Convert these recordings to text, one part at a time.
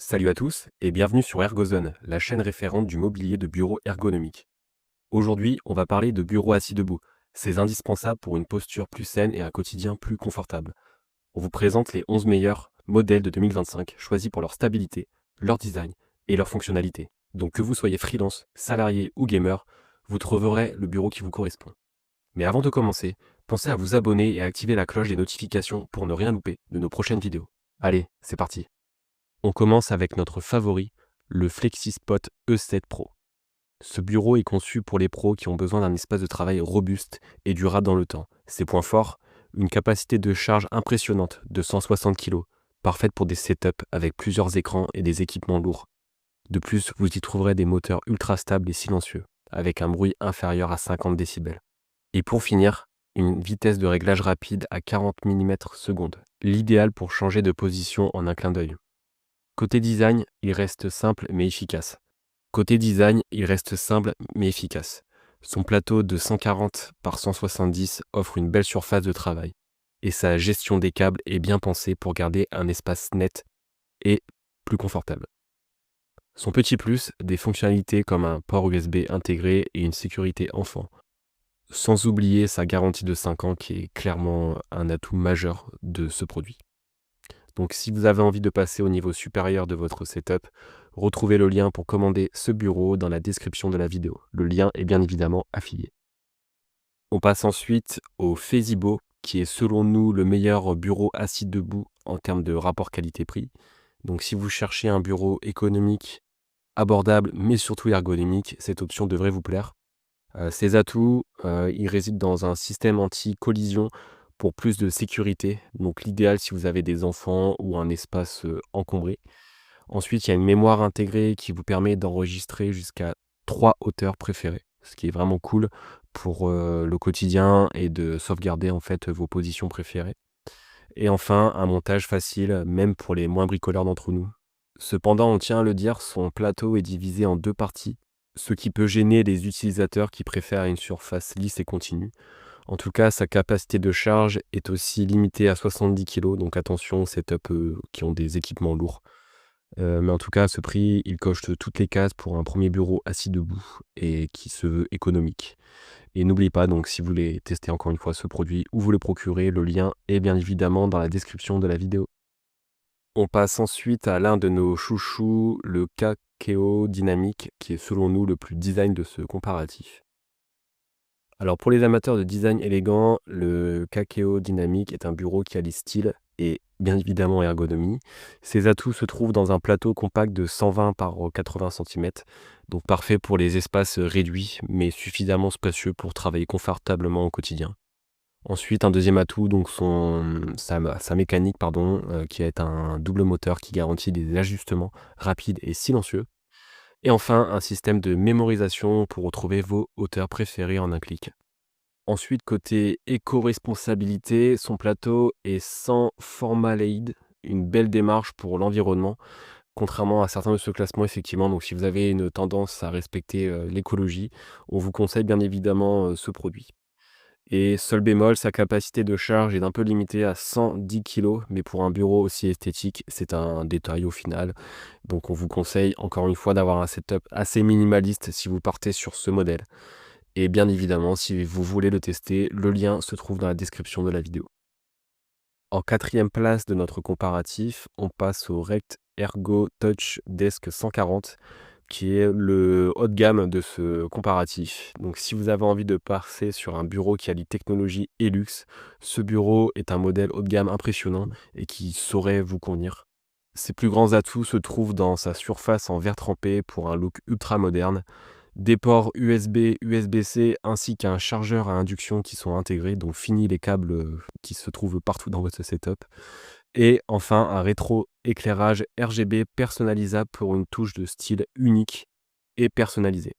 Salut à tous et bienvenue sur Ergozone, la chaîne référente du mobilier de bureau ergonomique. Aujourd'hui, on va parler de bureaux assis debout. C'est indispensable pour une posture plus saine et un quotidien plus confortable. On vous présente les 11 meilleurs modèles de 2025 choisis pour leur stabilité, leur design et leur fonctionnalité. Donc que vous soyez freelance, salarié ou gamer, vous trouverez le bureau qui vous correspond. Mais avant de commencer, pensez à vous abonner et à activer la cloche des notifications pour ne rien louper de nos prochaines vidéos. Allez, c'est parti. On commence avec notre favori, le FlexiSpot E7 Pro. Ce bureau est conçu pour les pros qui ont besoin d'un espace de travail robuste et durable dans le temps. Ses points forts, une capacité de charge impressionnante de 160 kg, parfaite pour des setups avec plusieurs écrans et des équipements lourds. De plus, vous y trouverez des moteurs ultra stables et silencieux, avec un bruit inférieur à 50 décibels. Et pour finir, une vitesse de réglage rapide à 40 mm/s, l'idéal pour changer de position en un clin d'œil. Côté design, il reste simple mais efficace. Son plateau de 140 par 170 offre une belle surface de travail. Et sa gestion des câbles est bien pensée pour garder un espace net et plus confortable. Son petit plus, des fonctionnalités comme un port USB intégré et une sécurité enfant. Sans oublier sa garantie de 5 ans qui est clairement un atout majeur de ce produit. Donc si vous avez envie de passer au niveau supérieur de votre setup, retrouvez le lien pour commander ce bureau dans la description de la vidéo. Le lien est bien évidemment affilié. On passe ensuite au Fezibo, qui est selon nous le meilleur bureau assis debout en termes de rapport qualité-prix. Donc si vous cherchez un bureau économique, abordable, mais surtout ergonomique, cette option devrait vous plaire. Ses atouts, ils résident dans un système anti-collision pour plus de sécurité, donc l'idéal si vous avez des enfants ou un espace encombré. Ensuite, il y a une mémoire intégrée qui vous permet d'enregistrer jusqu'à 3 hauteurs préférées, ce qui est vraiment cool pour le quotidien et de sauvegarder en fait vos positions préférées. Et enfin, un montage facile, même pour les moins bricoleurs d'entre nous. Cependant, on tient à le dire, son plateau est divisé en 2 parties, ce qui peut gêner les utilisateurs qui préfèrent une surface lisse et continue. En tout cas, sa capacité de charge est aussi limitée à 70 kg, donc attention aux setups qui ont des équipements lourds. Mais en tout cas, à ce prix, il coche toutes les cases pour un premier bureau assis debout et qui se veut économique. Et n'oubliez pas, donc si vous voulez tester encore une fois ce produit ou vous le procurer, le lien est bien évidemment dans la description de la vidéo. On passe ensuite à l'un de nos chouchous, le Kakeo Dynamic, qui est selon nous le plus design de ce comparatif. Alors pour les amateurs de design élégant, le Kakeo Dynamic est un bureau qui allie style et bien évidemment ergonomie. Ses atouts se trouvent dans un plateau compact de 120 par 80 cm, donc parfait pour les espaces réduits mais suffisamment spacieux pour travailler confortablement au quotidien. Ensuite, un deuxième atout, donc sa mécanique, qui est un double moteur qui garantit des ajustements rapides et silencieux. Et enfin, un système de mémorisation pour retrouver vos hauteurs préférées en un clic. Ensuite, côté éco-responsabilité, son plateau est sans formaldehyde, une belle démarche pour l'environnement, contrairement à certains de ce classement, effectivement. Donc, si vous avez une tendance à respecter l'écologie, on vous conseille bien évidemment ce produit. Et seul bémol, sa capacité de charge est un peu limitée à 110 kg, mais pour un bureau aussi esthétique, c'est un détail au final. Donc on vous conseille encore une fois d'avoir un setup assez minimaliste si vous partez sur ce modèle. Et bien évidemment, si vous voulez le tester, le lien se trouve dans la description de la vidéo. En quatrième place de notre comparatif, on passe au Rect Ergo Touch Desk 140, qui est le haut de gamme de ce comparatif. Donc si vous avez envie de passer sur un bureau qui allie technologie et luxe, ce bureau est un modèle haut de gamme impressionnant et qui saurait vous convenir. Ses plus grands atouts se trouvent dans sa surface en verre trempé pour un look ultra moderne, des ports USB, USB-C ainsi qu'un chargeur à induction qui sont intégrés, donc fini les câbles qui se trouvent partout dans votre setup. Et enfin, un rétro-éclairage RGB personnalisable pour une touche de style unique et personnalisée.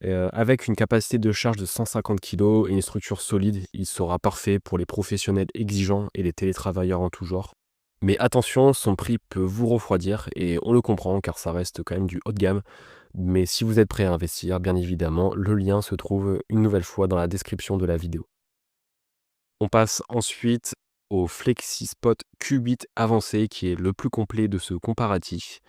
Avec une capacité de charge de 150 kg et une structure solide, il sera parfait pour les professionnels exigeants et les télétravailleurs en tout genre. Mais attention, son prix peut vous refroidir et on le comprend car ça reste quand même du haut de gamme. Mais si vous êtes prêt à investir, bien évidemment, le lien se trouve une nouvelle fois dans la description de la vidéo. On passe ensuite au FlexiSpot Q8 avancé qui est le plus complet de ce comparatif.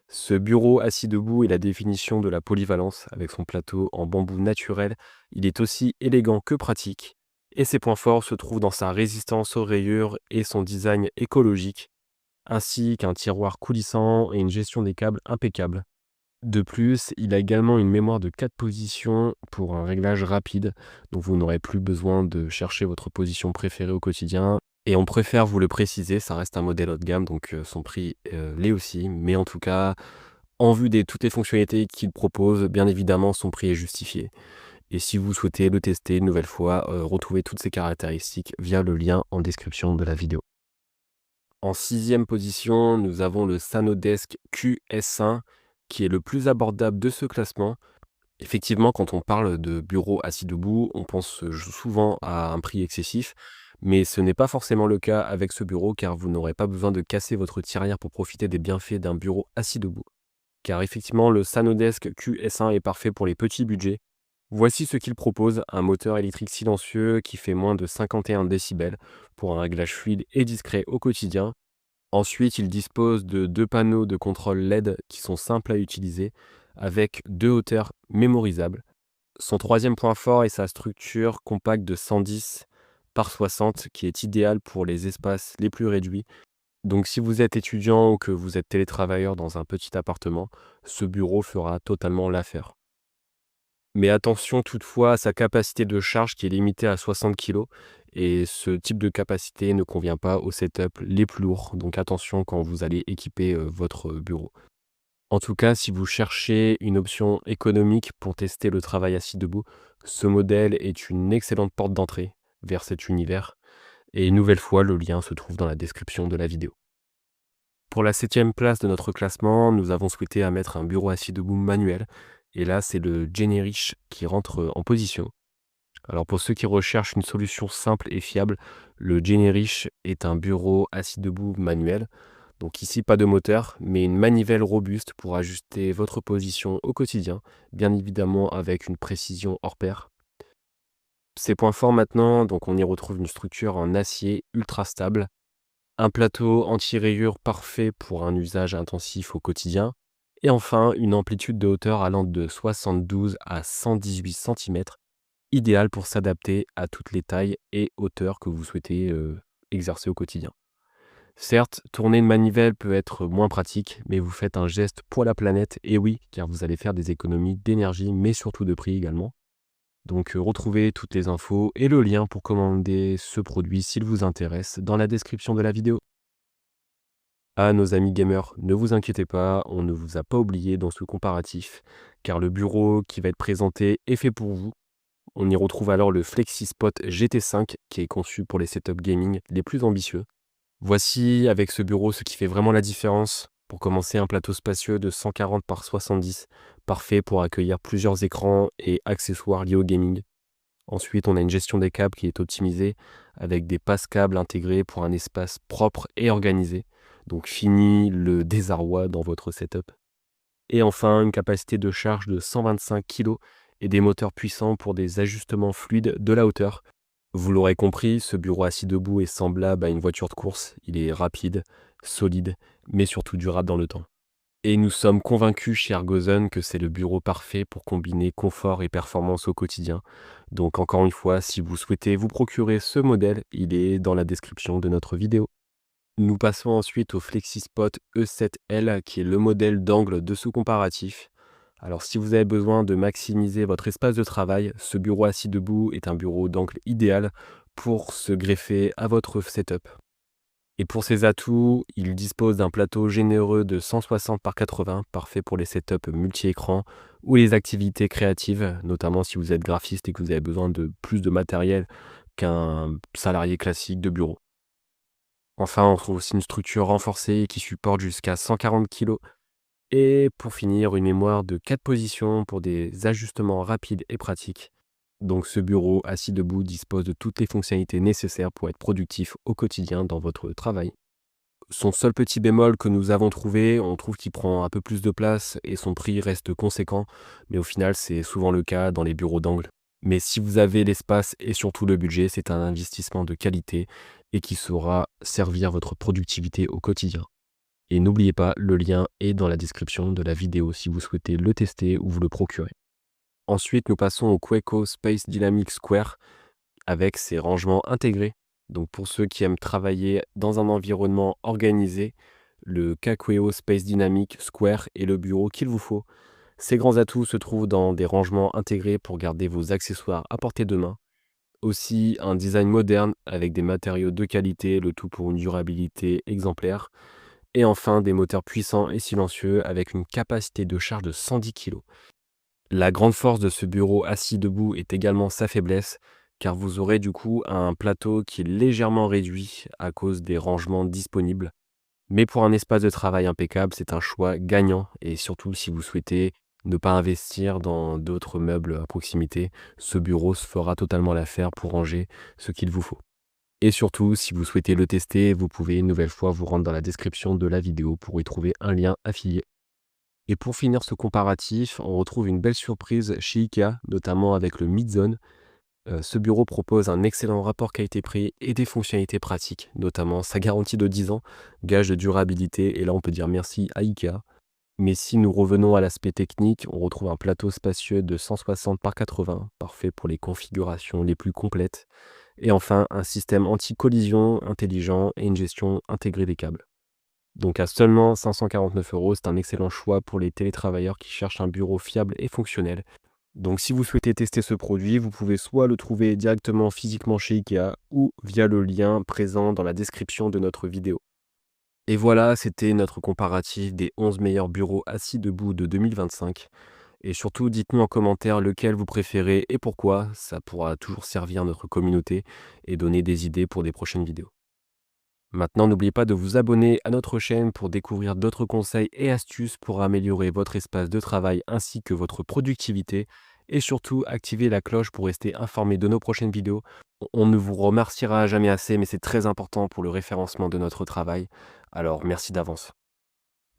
Ce bureau assis debout est la définition de la polyvalence avec son plateau en bambou naturel. Il est aussi élégant que pratique et ses points forts se trouvent dans sa résistance aux rayures et son design écologique, ainsi qu'un tiroir coulissant et une gestion des câbles impeccable. De plus, il a également une mémoire de 4 positions pour un réglage rapide, donc vous n'aurez plus besoin de chercher votre position préférée au quotidien. Et on préfère vous le préciser, ça reste un modèle haut de gamme, donc son prix l'est aussi. Mais en tout cas, en vue de toutes les fonctionnalités qu'il propose, bien évidemment, son prix est justifié. Et si vous souhaitez le tester une nouvelle fois, retrouvez toutes ces caractéristiques via le lien en description de la vidéo. En 6e position, nous avons le Sanodesk QS1, qui est le plus abordable de ce classement. Effectivement, quand on parle de bureau assis debout, on pense souvent à un prix excessif, mais ce n'est pas forcément le cas avec ce bureau car vous n'aurez pas besoin de casser votre tirelire pour profiter des bienfaits d'un bureau assis debout. Car effectivement, le Sanodesk QS1 est parfait pour les petits budgets. Voici ce qu'il propose, un moteur électrique silencieux qui fait moins de 51 décibels pour un réglage fluide et discret au quotidien. Ensuite, il dispose de 2 panneaux de contrôle LED qui sont simples à utiliser, avec 2 hauteurs mémorisables. Son troisième point fort est sa structure compacte de 110 par 60 qui est idéale pour les espaces les plus réduits. Donc si vous êtes étudiant ou que vous êtes télétravailleur dans un petit appartement, ce bureau fera totalement l'affaire. Mais attention toutefois à sa capacité de charge qui est limitée à 60 kg et ce type de capacité ne convient pas aux setups les plus lourds, donc attention quand vous allez équiper votre bureau. En tout cas, si vous cherchez une option économique pour tester le travail assis debout, ce modèle est une excellente porte d'entrée vers cet univers. Et une nouvelle fois, le lien se trouve dans la description de la vidéo. Pour la 7e place de notre classement, nous avons souhaité à mettre un bureau assis debout manuel. Et là, c'est le Generish qui rentre en position. Alors pour ceux qui recherchent une solution simple et fiable, le Generish est un bureau assis debout manuel. Donc ici, pas de moteur, mais une manivelle robuste pour ajuster votre position au quotidien, bien évidemment avec une précision hors pair. Ses points forts maintenant, donc on y retrouve une structure en acier ultra stable, un plateau anti-rayures parfait pour un usage intensif au quotidien, et enfin une amplitude de hauteur allant de 72 à 118 cm, idéal pour s'adapter à toutes les tailles et hauteurs que vous souhaitez exercer au quotidien. Certes, tourner une manivelle peut être moins pratique, mais vous faites un geste pour la planète, et oui, car vous allez faire des économies d'énergie, mais surtout de prix également. Donc retrouvez toutes les infos et le lien pour commander ce produit s'il vous intéresse dans la description de la vidéo. Ah nos amis gamers, ne vous inquiétez pas, on ne vous a pas oublié dans ce comparatif, car le bureau qui va être présenté est fait pour vous. On y retrouve alors le FlexiSpot GT5 qui est conçu pour les setups gaming les plus ambitieux. Voici avec ce bureau ce qui fait vraiment la différence. Pour commencer, un plateau spacieux de 140 par 70, parfait pour accueillir plusieurs écrans et accessoires liés au gaming. Ensuite, on a une gestion des câbles qui est optimisée avec des passes-câbles intégrés pour un espace propre et organisé. Donc fini le désarroi dans votre setup. Et enfin, une capacité de charge de 125 kg et des moteurs puissants pour des ajustements fluides de la hauteur. Vous l'aurez compris, ce bureau assis debout est semblable à une voiture de course. Il est rapide, solide, mais surtout durable dans le temps. Et nous sommes convaincus chez Ergozen que c'est le bureau parfait pour combiner confort et performance au quotidien. Donc encore une fois, si vous souhaitez vous procurer ce modèle, il est dans la description de notre vidéo. Nous passons ensuite au FlexiSpot E7L qui est le modèle d'angle de ce comparatif. Alors si vous avez besoin de maximiser votre espace de travail, ce bureau assis debout est un bureau d'angle idéal pour se greffer à votre setup. Et pour ses atouts, il dispose d'un plateau généreux de 160 par 80, parfait pour les setups multi-écrans ou les activités créatives, notamment si vous êtes graphiste et que vous avez besoin de plus de matériel qu'un salarié classique de bureau. Enfin, on trouve aussi une structure renforcée qui supporte jusqu'à 140 kg. Et pour finir, une mémoire de 4 positions pour des ajustements rapides et pratiques. Donc ce bureau assis debout dispose de toutes les fonctionnalités nécessaires pour être productif au quotidien dans votre travail. Son seul petit bémol que nous avons trouvé, on trouve qu'il prend un peu plus de place et son prix reste conséquent, mais au final c'est souvent le cas dans les bureaux d'angle. Mais si vous avez l'espace et surtout le budget, c'est un investissement de qualité et qui saura servir votre productivité au quotidien. Et n'oubliez pas, le lien est dans la description de la vidéo si vous souhaitez le tester ou vous le procurer. Ensuite, nous passons au Queco Space Dynamic Square avec ses rangements intégrés. Donc pour ceux qui aiment travailler dans un environnement organisé, le Queco Space Dynamic Square est le bureau qu'il vous faut. Ces grands atouts se trouvent dans des rangements intégrés pour garder vos accessoires à portée de main. Aussi un design moderne avec des matériaux de qualité, le tout pour une durabilité exemplaire. Et enfin des moteurs puissants et silencieux avec une capacité de charge de 110 kg. La grande force de ce bureau assis debout est également sa faiblesse, car vous aurez du coup un plateau qui est légèrement réduit à cause des rangements disponibles. Mais pour un espace de travail impeccable, c'est un choix gagnant, et surtout si vous souhaitez ne pas investir dans d'autres meubles à proximité, ce bureau se fera totalement l'affaire pour ranger ce qu'il vous faut. Et surtout, si vous souhaitez le tester, vous pouvez une nouvelle fois vous rendre dans la description de la vidéo pour y trouver un lien affilié. Et pour finir ce comparatif, on retrouve une belle surprise chez IKEA, notamment avec le Midzone. Ce bureau propose un excellent rapport qualité-prix et des fonctionnalités pratiques, notamment sa garantie de 10 ans, gage de durabilité, et là on peut dire merci à IKEA. Mais si nous revenons à l'aspect technique, on retrouve un plateau spacieux de 160 par 80, parfait pour les configurations les plus complètes. Et enfin, un système anti-collision intelligent et une gestion intégrée des câbles. Donc à seulement 549 €, c'est un excellent choix pour les télétravailleurs qui cherchent un bureau fiable et fonctionnel. Donc si vous souhaitez tester ce produit, vous pouvez soit le trouver directement physiquement chez IKEA ou via le lien présent dans la description de notre vidéo. Et voilà, c'était notre comparatif des 11 meilleurs bureaux assis debout de 2025. Et surtout, dites-nous en commentaire lequel vous préférez et pourquoi, ça pourra toujours servir notre communauté et donner des idées pour des prochaines vidéos. Maintenant, n'oubliez pas de vous abonner à notre chaîne pour découvrir d'autres conseils et astuces pour améliorer votre espace de travail ainsi que votre productivité. Et surtout, activez la cloche pour rester informé de nos prochaines vidéos. On ne vous remerciera jamais assez, mais c'est très important pour le référencement de notre travail. Alors, merci d'avance.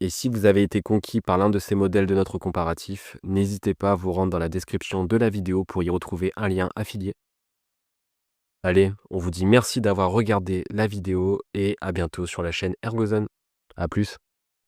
Et si vous avez été conquis par l'un de ces modèles de notre comparatif, n'hésitez pas à vous rendre dans la description de la vidéo pour y retrouver un lien affilié. Allez, on vous dit merci d'avoir regardé la vidéo et à bientôt sur la chaîne Ergozone. À plus.